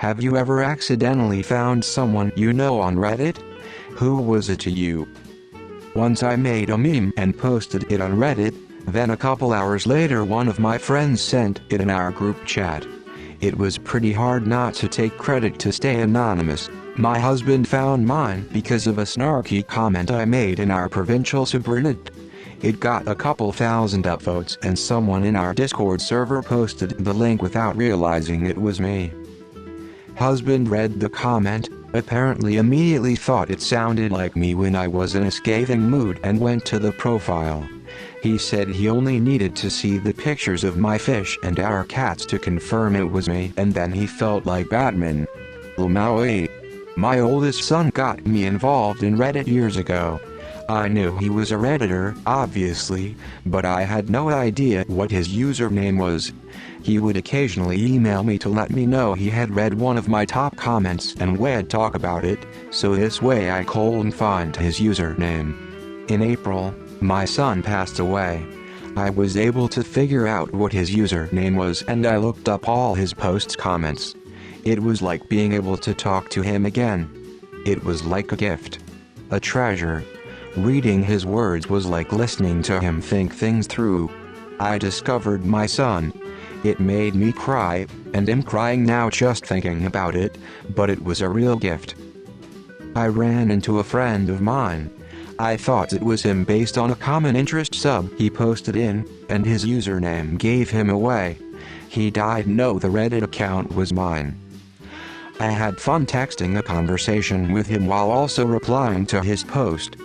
Have you ever accidentally found someone you know on Reddit? Who was it to you? Once I made a meme and posted it on Reddit, then a couple hours later one of my friends sent it in our group chat. It was pretty hard not to take credit to stay anonymous. My husband found mine because of a snarky comment I made in our provincial subreddit. It got a couple thousand upvotes and someone in our Discord server posted the link without realizing it was me. Husband read the comment, apparently immediately thought it sounded like me when I was in a scathing mood and went to the profile. He said he only needed to see the pictures of my fish and our cats to confirm it was me, and then he felt like Batman. Maui. My oldest son got me involved in Reddit years ago. I knew he was a Redditor, obviously, but I had no idea what his username was. He would occasionally email me to let me know he had read one of my top comments and would talk about it, so this way I could find his username. In April, my son passed away. I was able to figure out what his username was and I looked up all his posts comments. It was like being able to talk to him again. It was like a gift. A treasure. Reading his words was like listening to him think things through. I discovered my son. It made me cry, and am crying now just thinking about it, but it was a real gift. I ran into a friend of mine. I thought it was him based on a common interest sub he posted in, and his username gave him away. He died. No, the Reddit account was mine. I had fun texting a conversation with him while also replying to his post.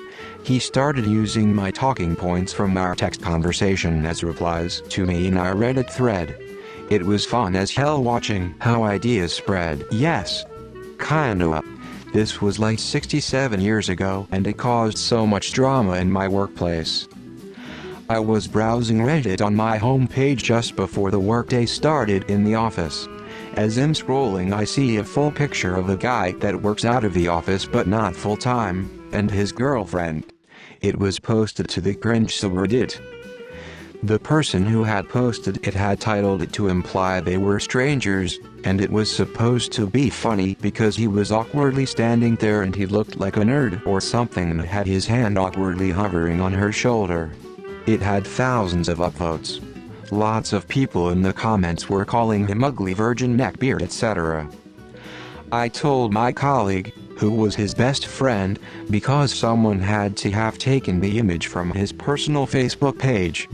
He started using my talking points from our text conversation as replies to me in our Reddit thread. It was fun as hell watching how ideas spread. Yes. Kinda. This was like 67 years ago and it caused so much drama in my workplace. I was browsing Reddit on my homepage just before the workday started in the office. As I'm scrolling I see a full picture of a guy that works out of the office but not full-time, and his girlfriend. It was posted to the cringe subreddit. The person who had posted it had titled it to imply they were strangers, and it was supposed to be funny because he was awkwardly standing there and he looked like a nerd or something and had his hand awkwardly hovering on her shoulder. It had thousands of upvotes. Lots of people in the comments were calling him ugly, virgin, neckbeard, etc. I told my colleague, who was his best friend, because someone had to have taken the image from his personal Facebook page.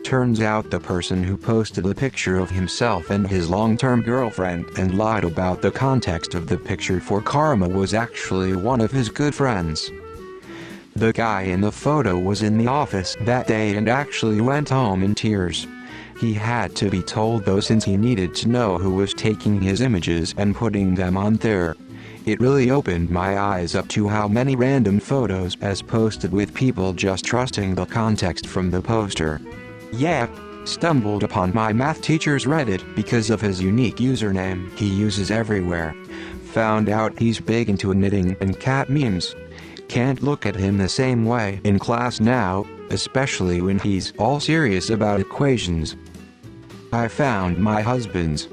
Turns out the person who posted a picture of himself and his long-term girlfriend and lied about the context of the picture for karma was actually one of his good friends. The guy in the photo was in the office that day and actually went home in tears. He had to be told though since he needed to know who was taking his images and putting them on there. It really opened my eyes up to how many random photos as posted with people just trusting the context from the poster. Yeah, stumbled upon my math teacher's Reddit because of his unique username he uses everywhere. Found out he's big into knitting and cat memes. Can't look at him the same way in class now, especially when he's all serious about equations. I found my husband's.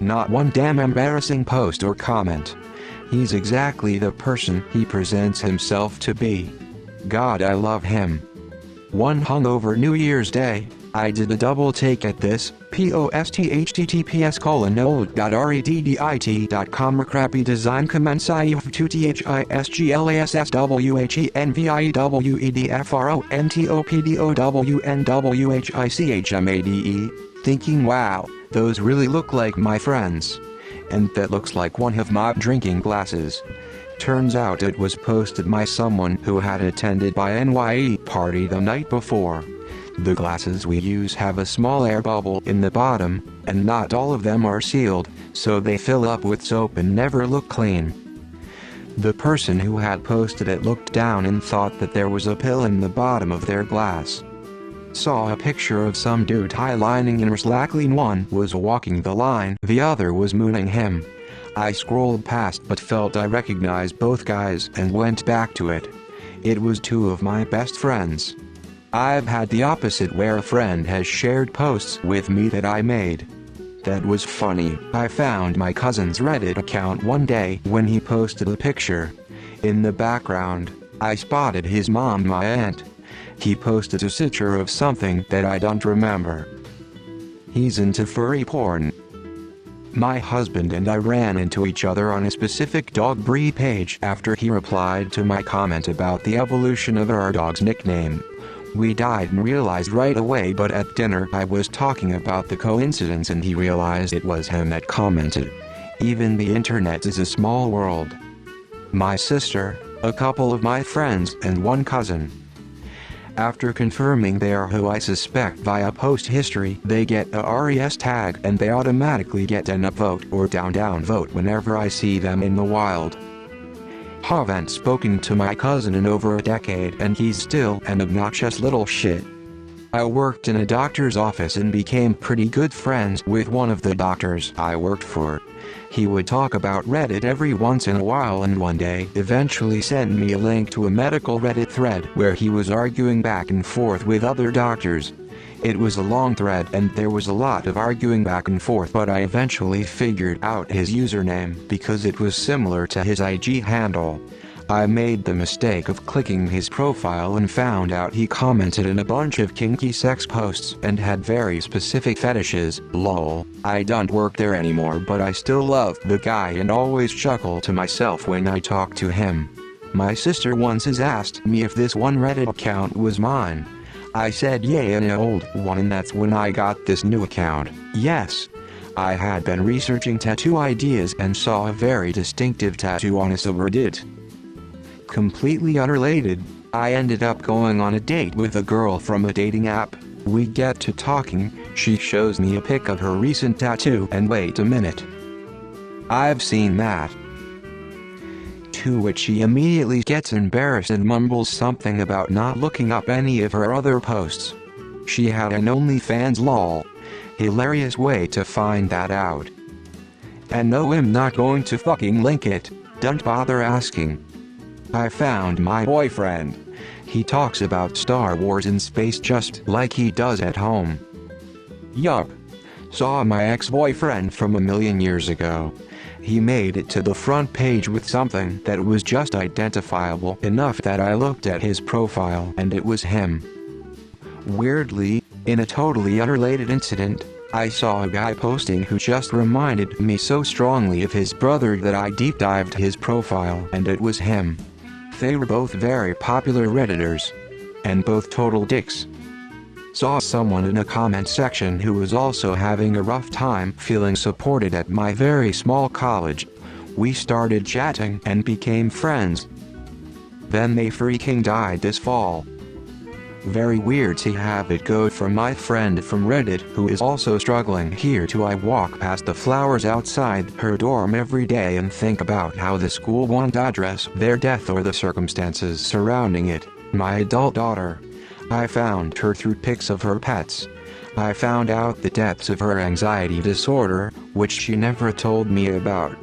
Not one damn embarrassing post or comment. He's exactly the person he presents himself to be. God, I love him. One hungover New Year's Day, I did a double take at this, post/https://old.reddit.com crappy design commence IF2THISGLASSWHENVIWEDOWNTOPDOWNWHICHMADE, thinking wow, those really look like my friends. And that looks like one of my drinking glasses. Turns out it was posted by someone who had attended my NYE party the night before. The glasses we use have a small air bubble in the bottom, and not all of them are sealed, so they fill up with soap and never look clean. The person who had posted it looked down and thought that there was a pill in the bottom of their glass. Saw a picture of some dude highlining in Slackline. One was walking the line, the other was mooning him. I scrolled past but felt I recognized both guys and went back to it. It was two of my best friends. I've had the opposite where a friend has shared posts with me that I made. that was funny. I found my cousin's Reddit account one day when he posted a picture. In the background, I spotted his mom, my aunt. He posted a picture of something that I don't remember. He's into furry porn. My husband and I ran into each other on a specific dog breed page after he replied to my comment about the evolution of our dog's nickname. We didn't realize right away, but at dinner I was talking about the coincidence and he realized it was him that commented. Even the internet is a small world. My sister, a couple of my friends, and one cousin. After confirming they are who I suspect via post history, they get a RES tag and they automatically get an upvote or down vote whenever I see them in the wild. Haven't spoken to my cousin in over a decade and he's still an obnoxious little shit. I worked in a doctor's office and became pretty good friends with one of the doctors I worked for. He would talk about Reddit every once in a while and one day eventually sent me a link to a medical Reddit thread where he was arguing back and forth with other doctors. It was a long thread and there was a lot of arguing back and forth, but I eventually figured out his username because it was similar to his IG handle. I made the mistake of clicking his profile and found out he commented in a bunch of kinky sex posts and had very specific fetishes. Lol. I don't work there anymore, but I still love the guy and always chuckle to myself when I talk to him. My sister once has asked me if this one Reddit account was mine. I said yeah, an old one, and that's when I got this new account. Yes. I had been researching tattoo ideas and saw a very distinctive tattoo on a subreddit. Completely unrelated, I ended up going on a date with a girl from a dating app. We get to talking, she shows me a pic of her recent tattoo and wait a minute. I've seen that. To which she immediately gets embarrassed and mumbles something about not looking up any of her other posts. She had an OnlyFans, lol. Hilarious way to find that out. And no, I'm not going to fucking link it, don't bother asking. I found my boyfriend. He talks about Star Wars in space just like he does at home. Yup. Saw my ex-boyfriend from a million years ago. He made it to the front page with something that was just identifiable enough that I looked at his profile and it was him. Weirdly, in a totally unrelated incident, I saw a guy posting who just reminded me so strongly of his brother that I deep dived his profile and it was him. They were both very popular Redditors. And both total dicks. Saw someone in a comment section who was also having a rough time feeling supported at my very small college. We started chatting and became friends. Then they freaking died this fall. Very weird to have it go from my friend from Reddit who is also struggling here to I walk past the flowers outside her dorm every day and think about how the school won't address their death or the circumstances surrounding it. My adult daughter. I found her through pics of her pets. I found out the depths of her anxiety disorder, which she never told me about.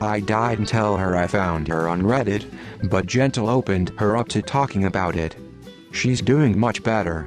I didn't tell her I found her on Reddit, but Gentle opened her up to talking about it. She's doing much better.